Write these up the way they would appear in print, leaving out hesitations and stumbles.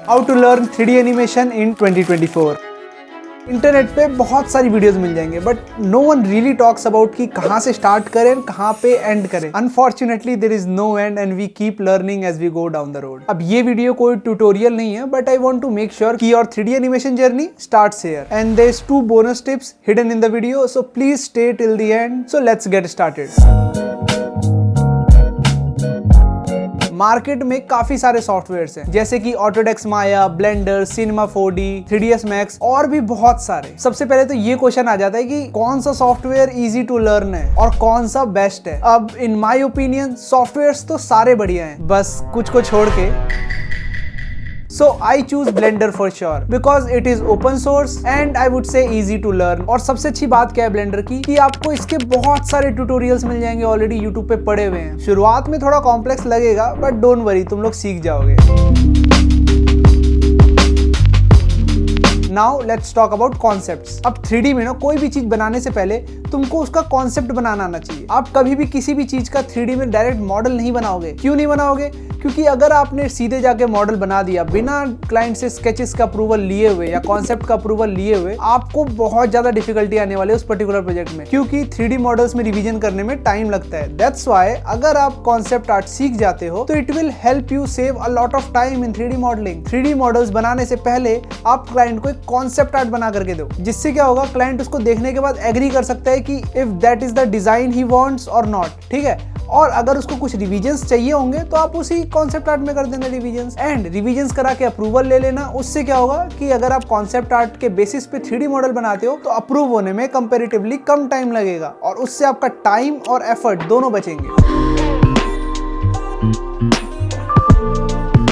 How to learn 3D animation in 2024। Internet पे बहुत सारी वीडियोस मिल जाएंगे but no one really talks about कि कहाँ से स्टार्ट करें, कहाँ पे एंड करें। Unfortunately there is no end and we keep learning as we go down the road. अब ये वीडियो कोई ट्यूटोरियल नहीं है but I want to make sure कि your 3D animation journey starts here and there is 2 bonus tips hidden in the video, so please stay till the end. So let's get started. Market में काफी सारे softwares हैं जैसे कि Autodesk माया, blender, cinema 4D, 3ds max और भी बहुत सारे। सबसे पहले तो ये क्वेश्चन आ जाता है कि कौन सा सॉफ्टवेयर इजी टू लर्न है और कौन सा बेस्ट है। अब इन माय ओपिनियन सॉफ्टवेयर्स तो सारे बढ़िया हैं, बस कुछ को छोड़ के। So I choose Blender for sure because it is open source and I would say easy to learn। और सबसे अच्छी बात क्या है Blender की कि आपको इसके बहुत सारे ट्यूटोरियल्स मिल जाएंगे, ऑलरेडी YouTube पे पड़े हुए हैं। शुरुआत में थोड़ा कॉम्प्लेक्स लगेगा बट डोंट वरी, तुम लोग सीख जाओगे। Now let's talk about concepts. अब 3D में ना कोई भी चीज बनाने से पहले तुमको उसका कॉन्सेप्ट बनाना आना चाहिए। आप कभी भी किसी भी चीज का 3D में डायरेक्ट मॉडल नहीं बनाओगे। क्यों नहीं बनाओगे? क्योंकि अगर आपने सीधे जाके मॉडल बना दिया बिना क्लाइंट से स्केचेस का अप्रूवल लिए हुए या कॉन्सेप्ट का अप्रूवल लिए हुए, आपको बहुत ज्यादा डिफिकल्टी आने वाली है उस पर्टिकुलर प्रोजेक्ट में, क्योंकि 3D मॉडल्स में रिवीजन करने में टाइम लगता है। दैट्स व्हाई अगर आप कॉन्सेप्ट आर्ट सीख जाते हो तो it will help you save a lot of time in 3D modelling. 3D models बनाने से पहले आप क्लाइंट को एक कॉन्सेप्ट आर्ट बना करके दो, जिससे क्या होगा, क्लाइंट उसको देखने के बाद एग्री कर सकता है कि if that is the design he wants और नॉट। ठीक है, और अगर उसको कुछ रिवीजन्स चाहिए होंगे तो आप उसी कॉन्सेप्ट आर्ट में कर देना रिवीजन्स, एंड रिवीजन्स करा के अप्रूवल ले लेना। उससे क्या होगा कि अगर आप कॉन्सेप्ट आर्ट के बेसिस पे 3D मॉडल बनाते हो तो अप्रूव होने में कंपैरेटिवली कम टाइम लगेगा और उससे आपका टाइम और एफर्ट दोनों बचेंगे।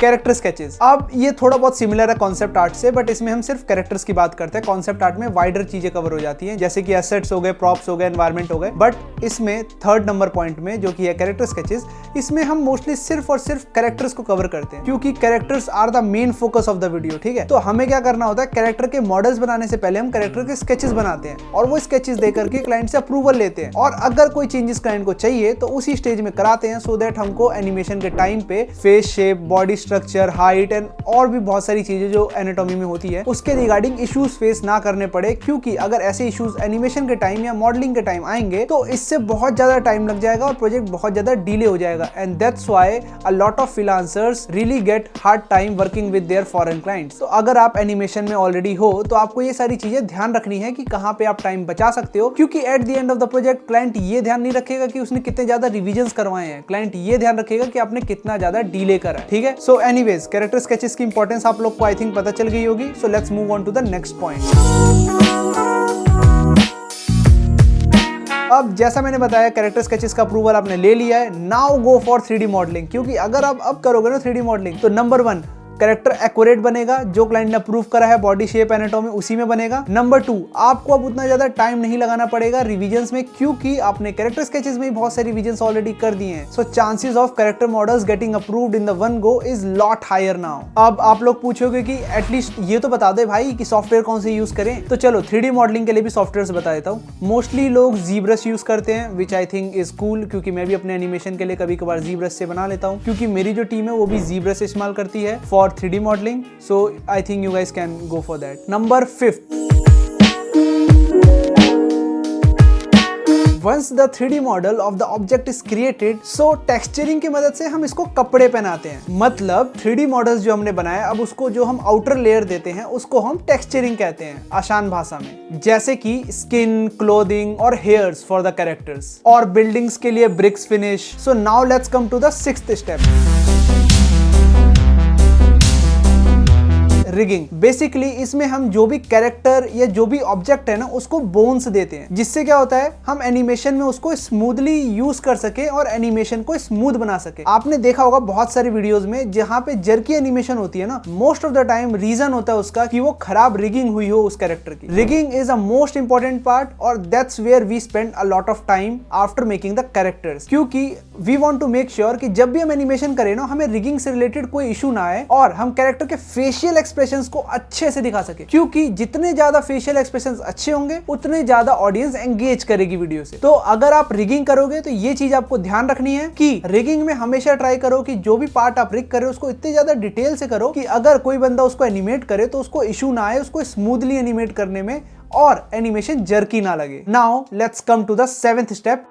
कैरेक्टर स्केचेस, अब ये थोड़ा बहुत सिमिलर है कॉन्सेप्ट आर्ट से, बट इसमें हम सिर्फ कैरेक्टर्स की बात करते हैं। कॉन्सेप्ट आर्ट में वाइडर चीजें कवर हो जाती हैं, जैसे कि एसेट्स हो गए, प्रॉप्स हो गए, एनवायरनमेंट हो गए। बट इसमें 3rd नंबर पॉइंट में जो कि है कैरेक्टर स्केचेस, इसमें हम मोस्टली सिर्फ और सिर्फ कैरेक्टर्स को कवर करते हैं, क्योंकि characters are the main focus of the video. ठीक है, तो हमें क्या करना होता है, कैरेक्टर के मॉडल्स बनाने से पहले हम कैरेक्टर के स्केचेस बनाते हैं और वो स्केचेस देकर के क्लाइंट से अप्रूवल लेते हैं, और अगर कोई चेंजेस क्लाइंट को चाहिए तो उसी स्टेज में कराते हैं, सो दैट हमको एनिमेशन के टाइम पे face shape, body structure, height and और भी बहुत सारी चीजें जो एनाटॉमी में होती है उसके रिगार्डिंग इश्यूज फेस ना करने पड़े। क्योंकि अगर ऐसे इश्यूज एनिमेशन के टाइम या मॉडलिंग के टाइम आएंगे तो इससे बहुत ज्यादा टाइम लग जाएगा और प्रोजेक्ट बहुत ज्यादा डिले हो जाएगा, and that's why a lot of freelancers really get hard time working with their foreign clients. तो अगर आप एनिमेशन में ऑलरेडी हो तो आपको ये सारी चीजें ध्यान रखनी है कि कहां पे आप टाइम बचा सकते हो, क्योंकि at the end of the project client ये ध्यान नहीं रखेगा कि उसने कितने ज्यादा रिविजन्स करवाए हैं, क्लाइंट ये ध्यान रखेगा कि आपने कितना ज्यादा डिले करा। ठीक है, सो एनीवेज कैरेक्टर स्केचेस की इंपॉर्टेंस आप लोग को आई थिंक पता चल गई होगी। So let's move on to the next point. अब जैसा मैंने बताया कैरेक्टर स्केचेस का अप्रूवल आपने ले लिया है, now go for 3D modelling. क्योंकि अगर आप अब करोगे ना 3D मॉडलिंग तो नंबर 1 कैरेक्टर एक्यूरेट बनेगा, जो क्लाइंट ने अप्रूव करा है बॉडी शेप एनाटॉमी उसी में बनेगा। नंबर 2 आपको अब उतना ज्यादा टाइम नहीं लगाना पड़ेगा रिवीजन्स में, क्योंकि आपने कैरेक्टर स्केचेस में बहुत सारी रिवीजन्स ऑलरेडी कर दिए हैं। So chances of character models getting approved in the one go is lot higher now. अब आप लोग पूछोगे कि एटलीस्ट ये तो बता दे भाई कि सॉफ्टवेयर कौन से यूज करें, तो चलो 3D मॉडलिंग के लिए भी सॉफ्टवेयर बता देता हूँ। मोस्टली लोग ZBrush यूज करते हैं, विच आई थिंक इज कूल, क्योंकि मैं भी अपने एनिमेशन के लिए कभी कभार ZBrush से बना लेता हूँ, क्योंकि मेरी जो टीम है वो भी ZBrush इस्तेमाल करती है for 3D modelling. So I think you guys can go for that. Number 5, once the 3D model of the object is created, so texturing की मदद से हम इसको कपड़े पहनाते हैं। मतलब 3D मॉडल्स जो हमने बनाया, अब उसको जो हम आउटर लेयर देते हैं उसको हम टेक्सचरिंग कहते हैं आसान भाषा में, जैसे कि स्किन, क्लोथिंग और हेयर्स फॉर द कैरेक्टर्स, और बिल्डिंग्स के लिए bricks finish. So now let's come to the 6th step, rigging. Basically इसमें हम जो भी कैरेक्टर या जो भी ऑब्जेक्ट है ना उसको बोन्स देते हैं, जिससे क्या होता है हम एनिमेशन में उसको स्मूथली यूज कर सके और एनिमेशन को स्मूथ बना सके। आपने देखा होगा बहुत सारी वीडियोस में जहां पे जर्की एनिमेशन होती है ना, most of the time reason होता है उसका कि वो खराब रिगिंग हुई हो उस कैरेक्टर की। Rigging is a most important part और that's where we spend a lot of time after making the characters, क्योंकि we want to make sure कि जब भी हम एनिमेशन करें ना हमें रिगिंग से रिलेटेड कोई इशू ना आए और हम कैरेक्टर के फेशियल एक्सप्रेशन एक्सप्रेशंस को अच्छे से दिखा सके, क्योंकि जितने ज्यादा फेशियल एक्सप्रेशंस अच्छे होंगे उतने ज्यादा ऑडियंस एंगेज करेगी वीडियो से। तो अगर आप रिगिंग करोगे तो ये चीज आपको ध्यान रखनी है कि रिगिंग में हमेशा ट्राई करो कि जो भी पार्ट आप रिग कर रहे हो उसको इतने ज्यादा डिटेल से करो कि अगर कोई बंदा उसको एनिमेट करे तो उसको इशू ना आए, उसको स्मूथली एनिमेट करने में और एनिमेशन जर्की ना लगे। Now let's come to the 7th step.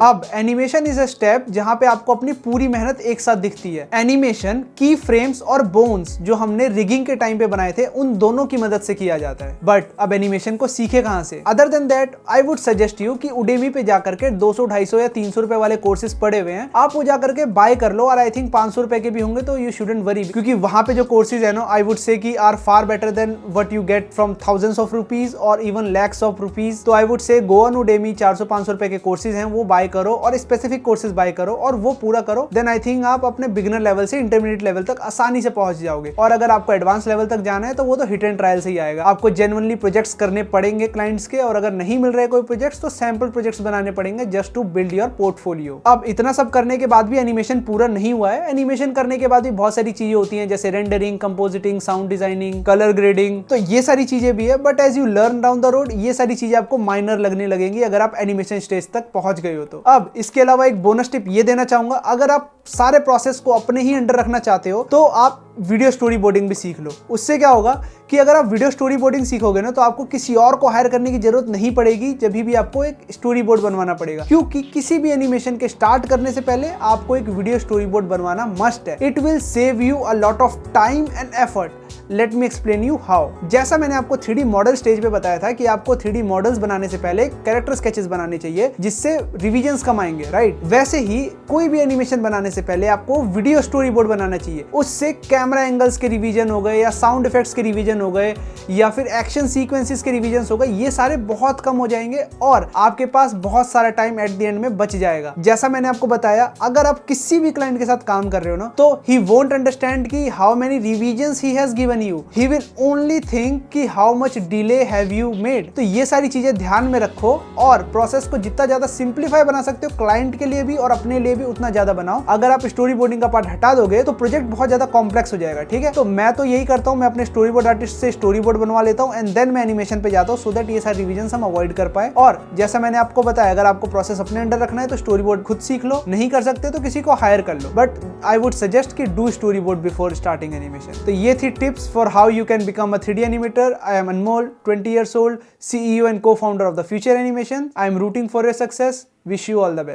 अब एनिमेशन इज अ स्टेप जहां पे आपको अपनी पूरी मेहनत एक साथ दिखती है। एनिमेशन की फ्रेम्स और बोन्स जो हमने रिगिंग के टाइम पे बनाए थे उन दोनों की मदद से किया जाता है। बट अब एनिमेशन को सीखे कहां से? Other than that I would suggest you कि उडेमी पे जाकर के 200, 250 या 300 रुपए वाले कोर्सेज पड़े हुए हैं, आप वो जाकर के बाय कर लो। और आई थिंक 500 रुपए के भी होंगे तो यू शुडंट वरी, क्योंकि वहां पे जो कोर्सेज है ना, आई वुड से कि are far better than what you get from thousands of rupees और इवन लैक्स ऑफ रुपीज। तो आई वुड से गो ऑन उडेमी, 400-500 रुपए के कोर्सेज हैं वो बाय करो और स्पेसिफिक कोर्सेज बाय करो और वो पूरा करो। देन आई थिंक आप अपने बिगिनर लेवल से इंटरमीडिएट लेवल तक आसानी से पहुंच जाओगे। और अगर आपको एडवांस लेवल तक जाना है तो वो तो हिट एंड ट्रायल से ही आएगा। आपको जेन्युइनली प्रोजेक्ट्स करने पड़ेंगे क्लाइंट्स के, और अगर नहीं मिल रहे कोई प्रोजेक्ट्स तो सैंपल प्रोजेक्ट्स बनाने पड़ेंगे just to build your portfolio. अब इतना सब करने के बाद भी एनिमेशन पूरा नहीं हुआ है। एनिमेशन करने के बाद भी बहुत सारी चीजें होती हैं, जैसे rendering, compositing, sound designing, colour grading, तो ये सारी चीजें भी है। But as you learn down the road ये सारी चीजें आपको माइनर लगने लगेंगी अगर आप एनिमेशन स्टेज तक पहुंच गए हो तो। अब इसके अलावा एक बोनस टिप ये देना चाहूंगा, अगर आप सारे प्रोसेस को अपने ही अंडर रखना चाहते हो तो आप वीडियो स्टोरी बोर्डिंग भी सीख लो। उससे क्या होगा कि अगर आप वीडियो स्टोरी बोर्डिंग सीखोगे ना तो आपको किसी और को हायर करने की जरूरत नहीं पड़ेगी, जब भी आपको एक स्टोरी बोर्ड बनवाना पड़ेगा, क्योंकि किसी भी एनिमेशन के स्टार्ट करने से पहले आपको एक वीडियो स्टोरी बोर्ड बनवाना मस्ट है। It will save you a lot of time and effort. Let me explain you how. जैसा मैंने आपको 3D मॉडल स्टेज पे बताया था कि आपको 3D मॉडल्स बनाने से पहले कैरेक्टर स्केचेस बनाने चाहिए जिससे रिविजन्स कम आएंगे, राइट? वैसे ही कोई भी एनिमेशन बनाने से पहले आपको वीडियो स्टोरी बोर्ड बनाना चाहिए। उससे कैमरा एंगल्स के रिवीजन हो गए या साउंड इफेक्ट्स के रिवीजन हो गए या फिर एक्शन सीक्वेंसेस के रिवीजन हो गए, ये सारे बहुत कम हो जाएंगे और आपके पास बहुत सारा टाइम एट द एंड में बच जाएगा। जैसा मैंने आपको बताया, अगर आप किसी भी क्लाइंट के साथ काम कर रहे हो ना तो ही वोंट अंडरस्टैंड कि how many revisions he has given you, he will only think कि how much delay have you made. तो ये सारी चीजें ध्यान में रखो और प्रोसेस को जितना ज्यादा सिंप्लीफाई बना सकते हो क्लाइंट के लिए भी और अपने लिए भी उतना ज्यादा बनाओ। अगर आप स्टोरी बोर्डिंग का पार्ट हटा दोगे तो प्रोजेक्ट बहुत ज्यादा कॉम्प्लेक्स हो जाएगा, ठीक है? तो मैं तो यही करता हूँ, मैं अपने स्टोरी बोर्ड आर्टिस्ट से स्टोरी बोर्ड बनवा लेता हूँ एंड देन मैं एनिमेशन पे जाता हूँ, सो दैट ये सारे रिवीजन्स हम अवॉइड कर पाए। और जैसा मैंने आपको बताया, अगर आपको प्रोसेस अपने अंडर रखना है तो स्टोरी बोर्ड खुद सीख लो, नहीं कर सकते तो किसी को हायर कर लो। बट आई वुड सजेस्ट कि do story board before starting animation. तो ये थी tips for how you can become a 3D animator. I am Anmol, 20 years old, CEO and co-founder of the Future Animation. I am rooting for your success. Wish you all the best.